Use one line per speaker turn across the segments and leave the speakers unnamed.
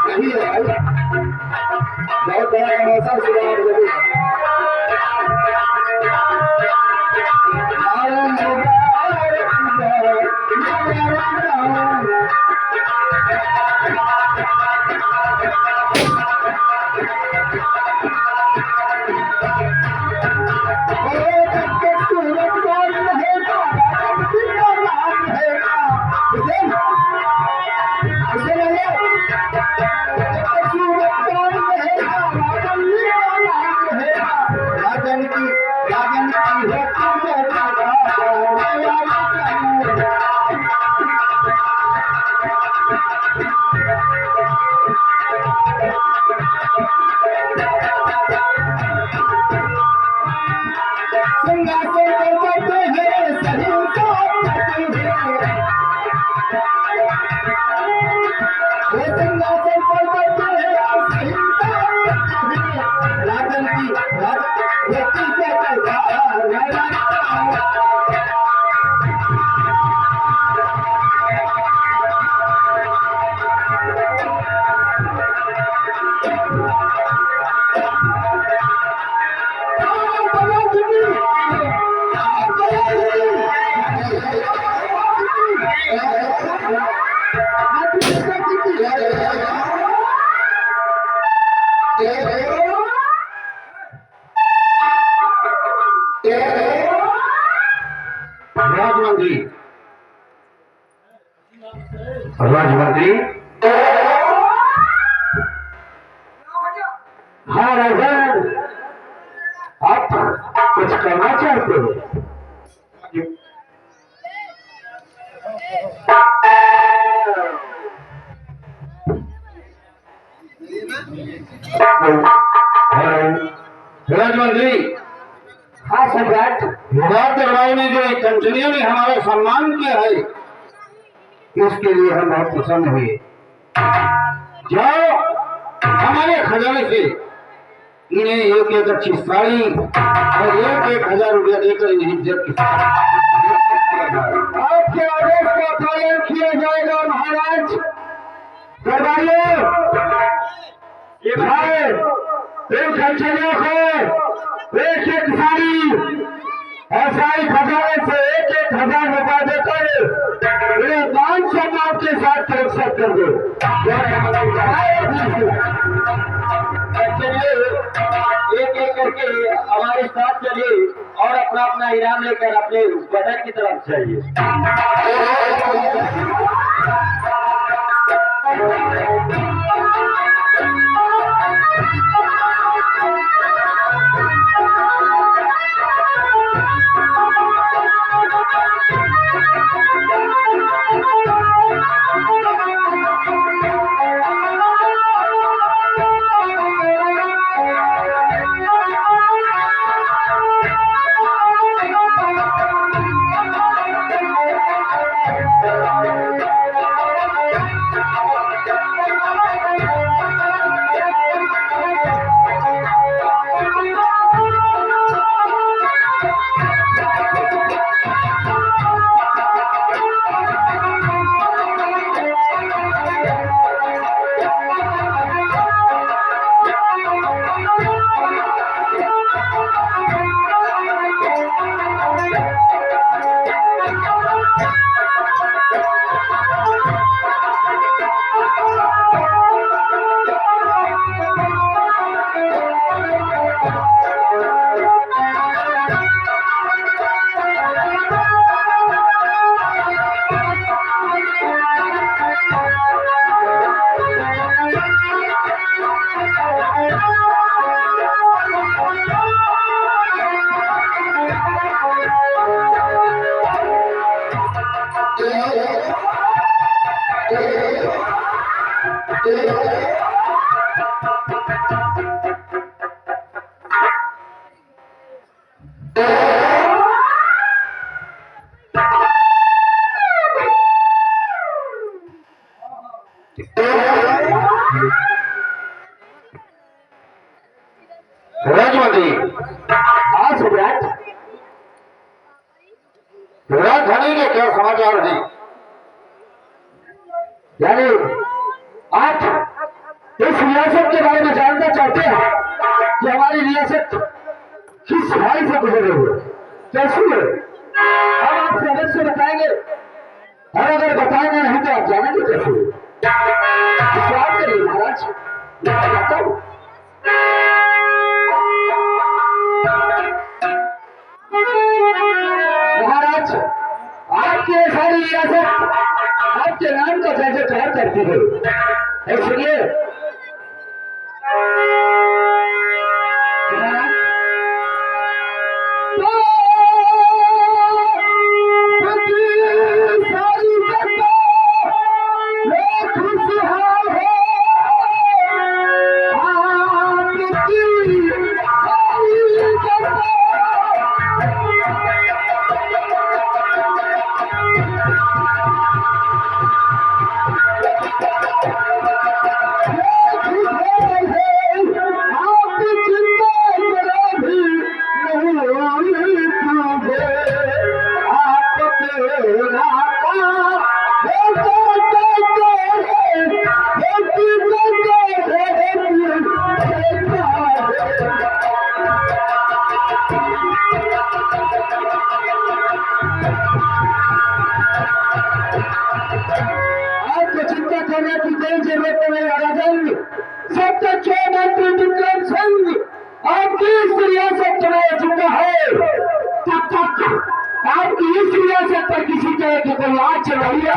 सही है भाई, बहुत बड़ा तमाशा सुधार जरूर राजमंत्री राजमंत्री हाँ राजन, आप कुछ करना चाहते हो? राजमंत्री हाँ सम्राट, युवराज दरबार में जो कंचनियों ने हमारा सम्मान किया है इसके लिए हम बहुत प्रसन्न हुए। जाओ हमारे खजाने से इन्हें एक एक अच्छी साड़ी और 1,000 रुपया देकर इन्हें इज्जत के साथ आपके आदेश का पालन किया जाएगा महाराज। दरबारियों ये भाई इन कंचनियों को एक एक साड़ी और सारी खजाने से 1,000 रुपया देकर इन्हें मान सम्मान के साथ सुरक्षित कर दो। चलिए एक एक करके हमारे साथ चलिए और अपना अपना इनाम लेकर अपने बटन की तरफ जाइए। राजमंत्री आज सम्राट राजधानी के क्या समाचार हैं? यानी आप इस रियासत के बारे में जानना चाहते हैं कि हमारी रियासत किस हाल से गुजर रही है, कैसी है, हम आपसे अवश्य बताएंगे। और अगर बताएंगे नहीं तो आप जानेंगे कैसे? विश्वास करिए महाराज, मैं बताता हूँ। महाराज, आपकी सारी रियासत आपके नाम का जय जयकार करती है, इसलिए आपकी इस रियासत पर किसी तरह की कोई आज चल रही है।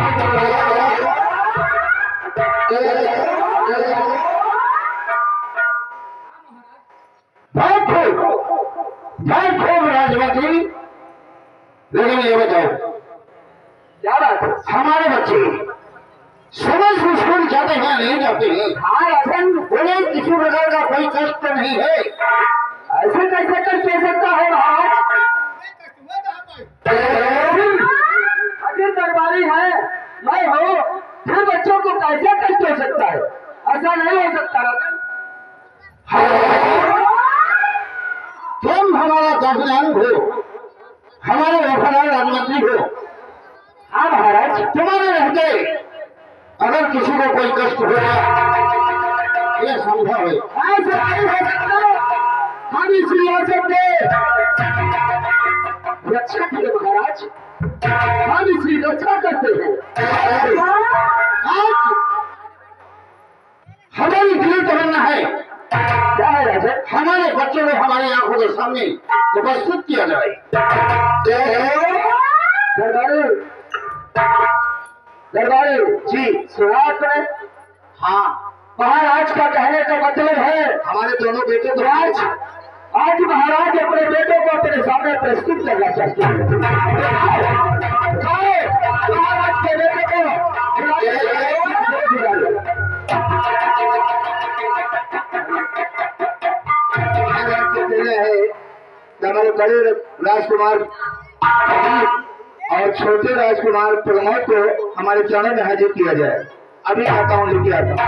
बहुत खूब राजवती, लेकिन ये बताओ क्या बात है, हमारे बच्चे सुबह से स्कूल जाते हैं नहीं जाते हैं? हाँ, ऐसा उन्हें किसी प्रकार का कोई कष्ट नहीं है। ऐसे कैसे कष्ट हो सकता है महाराज? अगर दरबारी है मैं हो, फिर बच्चों को कैसे कष्ट हो सकता है? ऐसा नहीं हो सकता। तुम हमारा दाहिनांग हो, हमारे वफादार राजमंत्री हो। हाँ महाराज, तुम्हारे रहते अगर किसी को कोई कष्ट हो यह संभव है? ऐसा नहीं हो सकता। हम इस रियासत में रक्षा करें महाराज, हम इसकी रक्षा करते हैं। आज हमारी दिल तमन्ना है, क्या है राजा? हमारे बच्चों को हमारी आंखों के सामने उपस्थित किया जाए। दरबारी जी सुना आपने? हाँ, महाराज का कहने का मतलब है हमारे दोनों बेटे तो आज महाराज अपने बेटों को अपने सामने प्रस्तुत करना चाहते हैं। महाराज के बेटे को है कि हमारे बड़े राजकुमार और छोटे राजकुमार प्रमोद को हमारे चरणों में हाजिर किया जाए। अभी आता हूँ, लेके आता हूँ।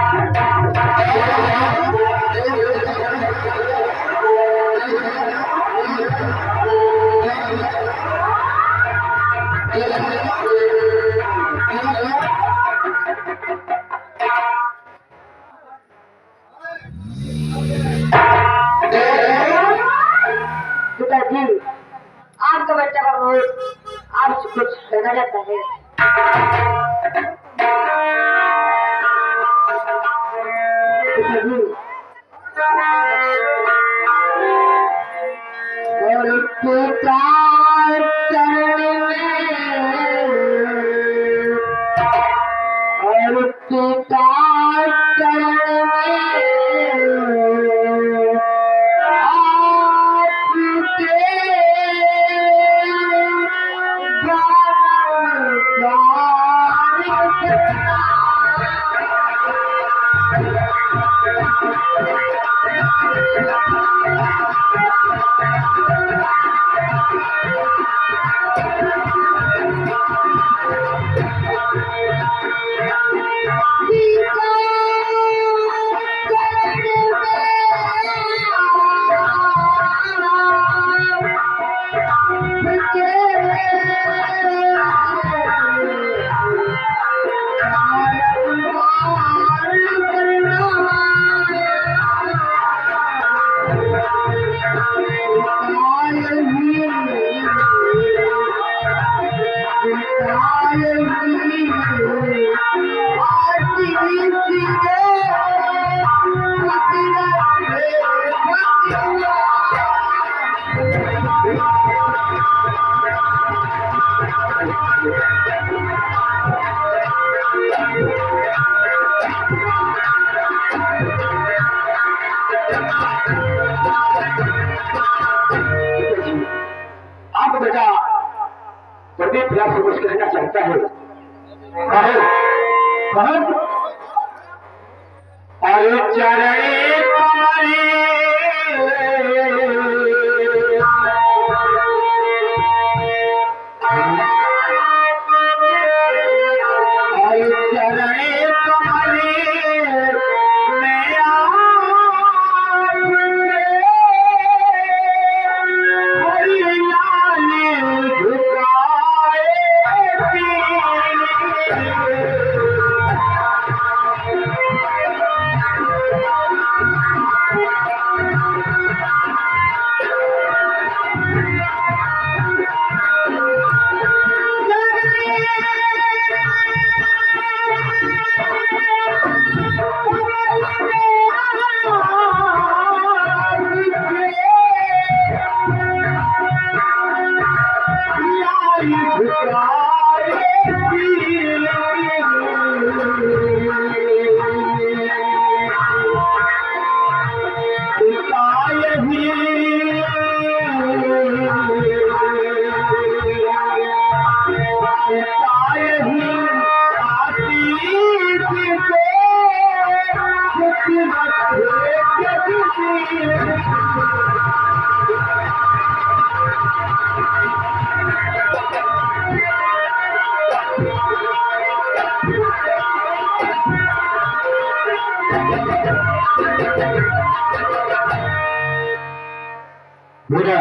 पिताजी, आपका बच्चा आप कुछ कहना चाहता है? आप बेटा प्रदीप व्यास से कुछ कहना चाहता है। कहो कहो। अरे चरणी कमली बेटा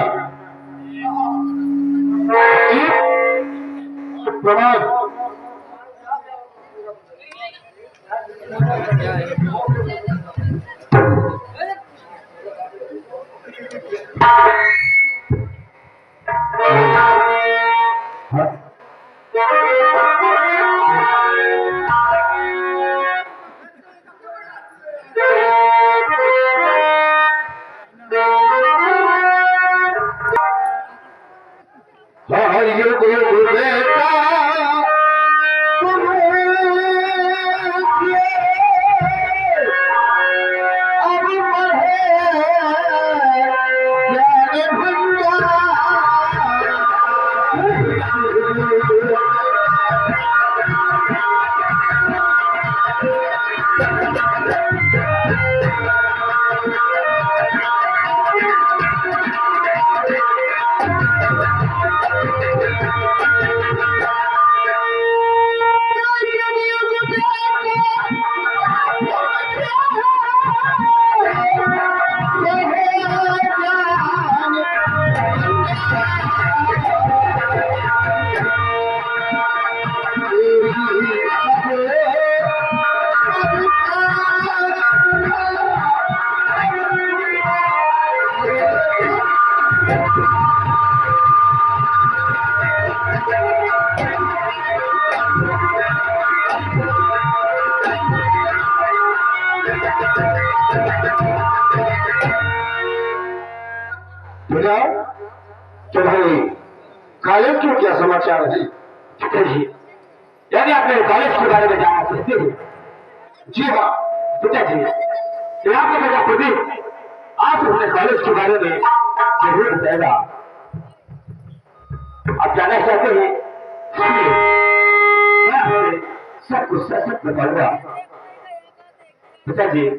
प्रणाम। भाई कॉलेज के क्या समाचार है? पिताजी यानी आपने कॉलेज के बारे में जाना चाहते हैं? जी हाँ पिताजी, आपका बेटा प्रदीप आप अपने कॉलेज के बारे में जरूर बताएगा। आप जाना चाहते हैं? मैं आपसे सब कुछ सच बताऊंगा पिताजी।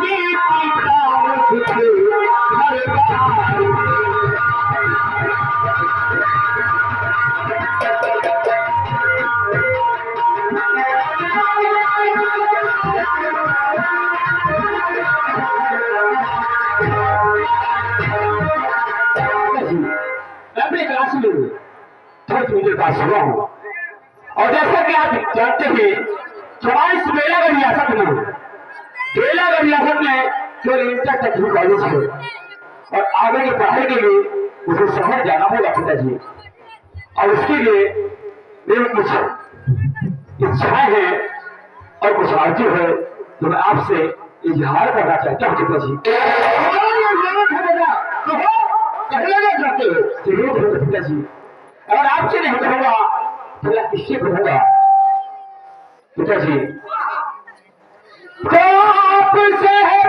ये पिता मुझे घर बार मैं अपने क्लास में थोड़ी मुझे पास हुआ हूँ और जैसा कि आप जानते हैं 24 बेलागढ़ रियासत में बेलागढ़ रियासत में जो इंटर टेक्निकल कॉलेज है और आगे की पढ़ाई के लिए मुझे शहर जाना होगा पिताजी और उसके लिए मेरी कुछ इच्छाएं हैं और कुछ आरजू है जो मैं आपसे इजहार करना चाहता हूँ पिताजी। पिताजी अगर आपसे नहीं कहूंगा तो मैं किससे कहूंगा पिताजी? तो आपसे है